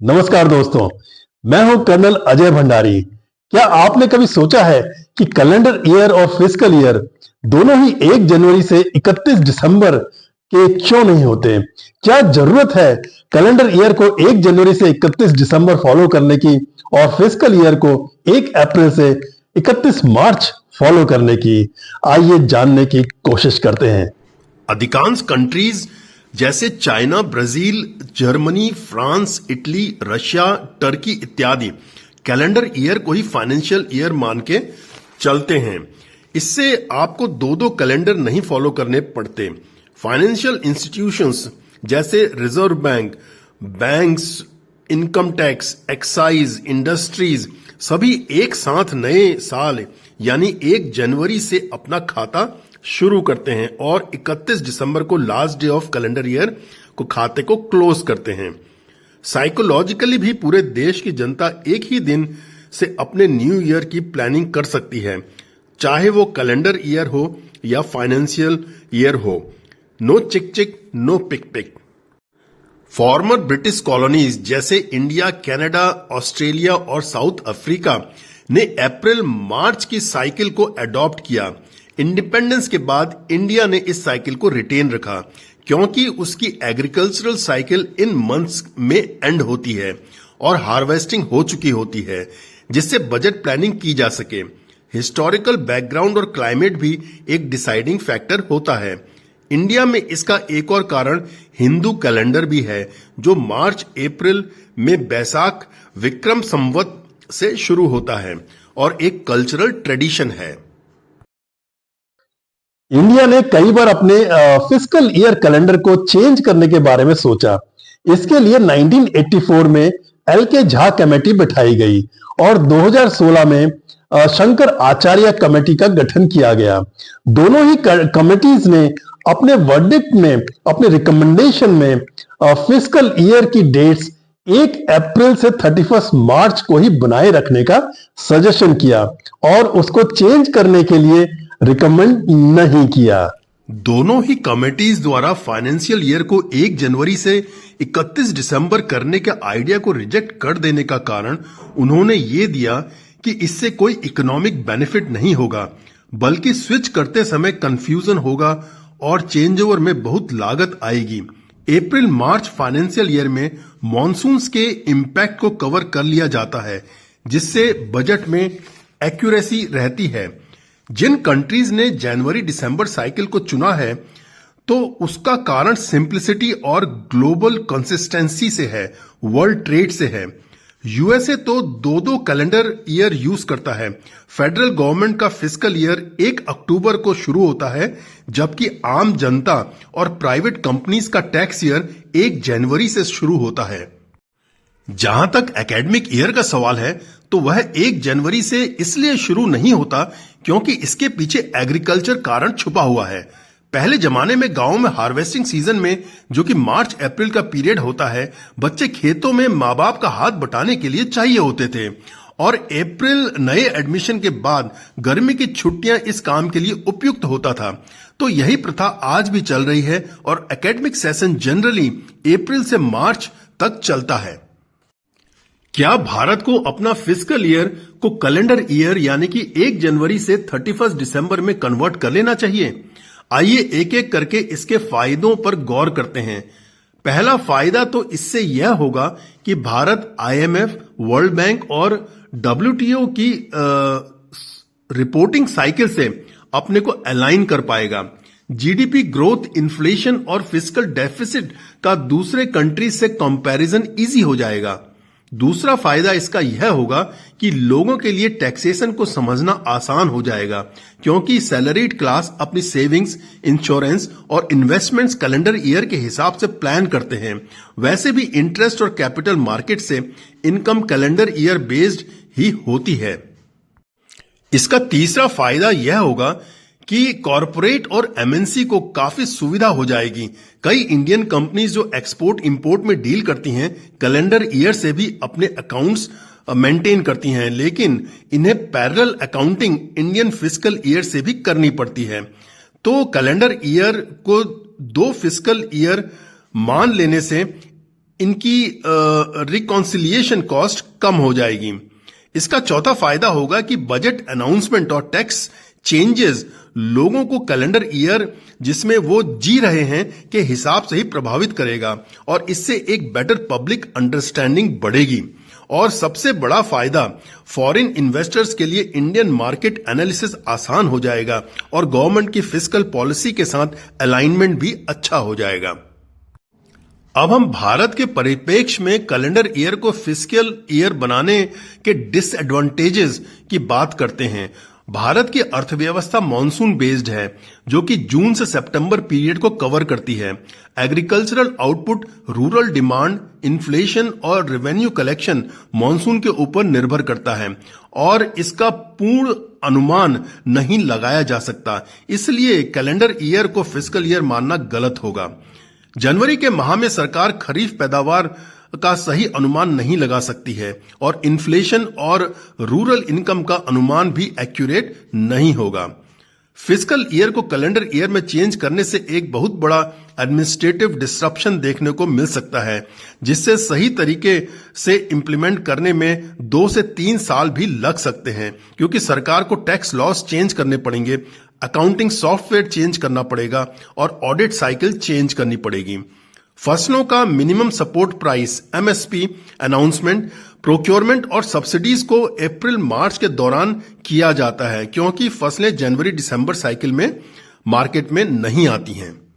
नमस्कार दोस्तों, मैं हूं कर्नल अजय भंडारी। क्या आपने कभी सोचा है कि कैलेंडर ईयर और फिस्कल ईयर दोनों ही 1 जनवरी से 31 दिसंबर के क्यों नहीं होते? क्या जरूरत है कैलेंडर ईयर को 1 जनवरी से 31 दिसंबर फॉलो करने की और फिस्कल ईयर को 1 अप्रैल से 31 मार्च फॉलो करने की? आइए जानने की कोशिश करते हैं। अधिकांश कंट्रीज जैसे China, Brazil, Germany, France, Italy, Russia, Turkey इत्यादि कैलेंडर ईयर को ही फाइनेंशियल ईयर मान के चलते हैं। इससे आपको दो दो कैलेंडर नहीं फॉलो करने पड़ते। फाइनेंशियल इंस्टीट्यूशंस जैसे reserve bank, banks, income tax, excise, industries सभी एक साथ नए साल यानी 1 जनवरी से अपना खाता शुरू करते हैं और 31 दिसंबर को last day of calendar year को खाते को क्लोज करते हैं। साइकोलॉजिकली भी पूरे देश की जनता एक ही दिन से अपने न्यू ईयर की प्लानिंग कर सकती है, चाहे वो कैलेंडर ईयर हो या फाइनेंशियल ईयर हो। No chick chick, no pick pick. Former British colonies जैसे इंडिया, कनाडा, ऑस्ट्रेलिया और साउथ अफ्रीका ने अप्रैल मार्च की साइकिल को अडॉप्ट किया। इंडिपेंडेंस के बाद इंडिया ने इस साइकिल को रिटेन रखा क्योंकि उसकी एग्रीकल्चरल साइकिल इन मंथ्स में एंड होती है और हार्वेस्टिंग हो चुकी होती है, जिससे बजट प्लानिंग की जा सके। हिस्टोरिकल बैकग्राउंड और क्लाइमेट भी एक डिसाइडिंग फैक्टर होता है। इंडिया में इसका एक और कारण हिंदू कैलेंडर भी है, जो मार्च अप्रैल में बैसाख विक्रम संवत से शुरू होता है और एक कल्चरल ट्रेडिशन है। इंडिया ने कई बार अपने फिस्कल ईयर कैलेंडर को चेंज करने के बारे में सोचा। इसके लिए 1984 में एल के झा कमेटी बिठाई गई और 2016 में शंकर आचार्य कमेटी का गठन किया गया। दोनों ही कमेटीज ने अपने वर्डिक्ट में, अपने रिकमेंडेशन में फिस्कल ईयर की डेट्स 1 अप्रैल से 31 मार्च को ही बनाए रखने का सजेशन किया और उसको चेंज करने के लिए रिकमेंड नहीं किया। दोनों ही कमेटीज द्वारा फाइनेंशियल ईयर को 1 जनवरी से 31 दिसंबर करने के आइडिया को रिजेक्ट कर देने का कारण उन्होंने ये दिया कि इससे कोई इकोनॉमिक बेनिफिट नहीं होगा, बल्कि स्विच करते समय कंफ्यूजन होगा और चेंज ओवर में बहुत लागत आएगी। अप्रैल मार्च फाइनेंशियल ईयर में मॉनसून्स के इम्पैक्ट को कवर कर लिया जाता है, जिससे बजट में एक्यूरेसी रहती है। जिन कंट्रीज ने जनवरी दिसंबर साइकिल को चुना है, तो उसका कारण सिंप्लिसिटी और ग्लोबल कंसिस्टेंसी से है, वर्ल्ड ट्रेड से है। यूएसए तो दो दो कैलेंडर ईयर यूज करता है। फेडरल गवर्नमेंट का फिस्कल ईयर 1 अक्टूबर को शुरू होता है, जबकि आम जनता और प्राइवेट कंपनीज का टैक्स ईयर 1 जनवरी से शुरू होता है। जहां तक एकेडमिक ईयर का सवाल है, तो वह 1 जनवरी से इसलिए शुरू नहीं होता क्योंकि इसके पीछे एग्रीकल्चर कारण छुपा हुआ है। पहले जमाने में गांवों में हार्वेस्टिंग सीजन में, जो कि मार्च अप्रैल का पीरियड होता है, बच्चे खेतों में माँ बाप का हाथ बटाने के लिए चाहिए होते थे और अप्रैल नए एडमिशन के बाद गर्मी की छुट्टियां इस काम के लिए उपयुक्त होता था। तो यही प्रथा आज भी चल रही है और एकेडमिक सेशन जनरली अप्रैल से मार्च तक चलता है। क्या भारत को अपना फिस्कल ईयर को कैलेंडर ईयर यानी कि 1 जनवरी से 31 दिसंबर में कन्वर्ट कर लेना चाहिए? आइए एक एक करके इसके फायदों पर गौर करते हैं। पहला फायदा तो इससे यह होगा कि भारत आईएमएफ, वर्ल्ड बैंक और डब्ल्यूटीओ की रिपोर्टिंग साइकिल से अपने को अलाइन कर पाएगा। जीडीपी ग्रोथ, इन्फ्लेशन और फिस्कल डेफिसिट का दूसरे कंट्रीज से कंपैरिजन इजी हो जाएगा। दूसरा फायदा इसका यह होगा कि लोगों के लिए टैक्सेशन को समझना आसान हो जाएगा, क्योंकि सैलरीड क्लास अपनी सेविंग्स, इंश्योरेंस और इन्वेस्टमेंट्स कैलेंडर ईयर के हिसाब से प्लान करते हैं। वैसे भी इंटरेस्ट और कैपिटल मार्केट से इनकम कैलेंडर ईयर बेस्ड ही होती है। इसका तीसरा फायदा यह होगा कि कॉरपोरेट और एमएनसी को काफी सुविधा हो जाएगी। कई इंडियन कंपनीज जो एक्सपोर्ट इंपोर्ट में डील करती हैं, कैलेंडर ईयर से भी अपने अकाउंट्स मेंटेन करती हैं, लेकिन इन्हें parallel accounting Indian fiscal year से भी करनी पड़ती है। तो कैलेंडर ईयर को 2 फिस्कल ईयर मान लेने से इनकी रिकॉन्सिलिएशन कॉस्ट कम हो जाएगी। इसका चौथा फायदा होगा कि बजट अनाउंसमेंट और टैक्स चेंजेस लोगों को कैलेंडर ईयर जिसमें वो जी रहे हैं के हिसाब से ही प्रभावित करेगा और इससे एक बेटर पब्लिक अंडरस्टैंडिंग बढ़ेगी। और सबसे बड़ा फायदा फॉरेन इन्वेस्टर्स के लिए इंडियन मार्केट एनालिसिस आसान हो जाएगा और गवर्नमेंट की फिस्कल पॉलिसी के साथ अलाइनमेंट भी अच्छा हो जाएगा। अब हम भारत के परिप्रेक्ष्य में कैलेंडर ईयर को फिस्कल ईयर बनाने के डिसएडवांटेजेस की बात करते हैं। भारत की अर्थव्यवस्था मॉनसून बेस्ड है जो कि जून से सितंबर पीरियड को कवर करती है। Agricultural output, rural demand, inflation और रेवेन्यू कलेक्शन मॉनसून के ऊपर निर्भर करता है और इसका पूर्ण अनुमान नहीं लगाया जा सकता। इसलिए कैलेंडर ईयर को फिस्कल ईयर मानना गलत होगा। जनवरी के माह में सरकार खरीफ पैदावार का सही अनुमान नहीं लगा सकती है और इन्फ्लेशन और रूरल इनकम का अनुमान भी एक्यूरेट नहीं होगा। फिस्कल ईयर को कैलेंडर ईयर में चेंज करने से एक बहुत बड़ा एडमिनिस्ट्रेटिव डिस्ट्रप्शन देखने को मिल सकता है जिससे सही तरीके से इंप्लीमेंट करने में 2 से 3 साल भी लग सकते हैं क्योंकि सरकार को टैक्स लॉस चेंज करने पड़ेंगे, अकाउंटिंग सॉफ्टवेयर चेंज करना पड़ेगा और ऑडिट साइकिल चेंज करनी पड़ेगी। फसलों का minimum support price MSP announcement, procurement और सब्सिडीज को अप्रैल-मार्च के दौरान किया जाता है क्योंकि फसलें जनवरी-दिसंबर साइकिल में मार्केट में नहीं आती हैं।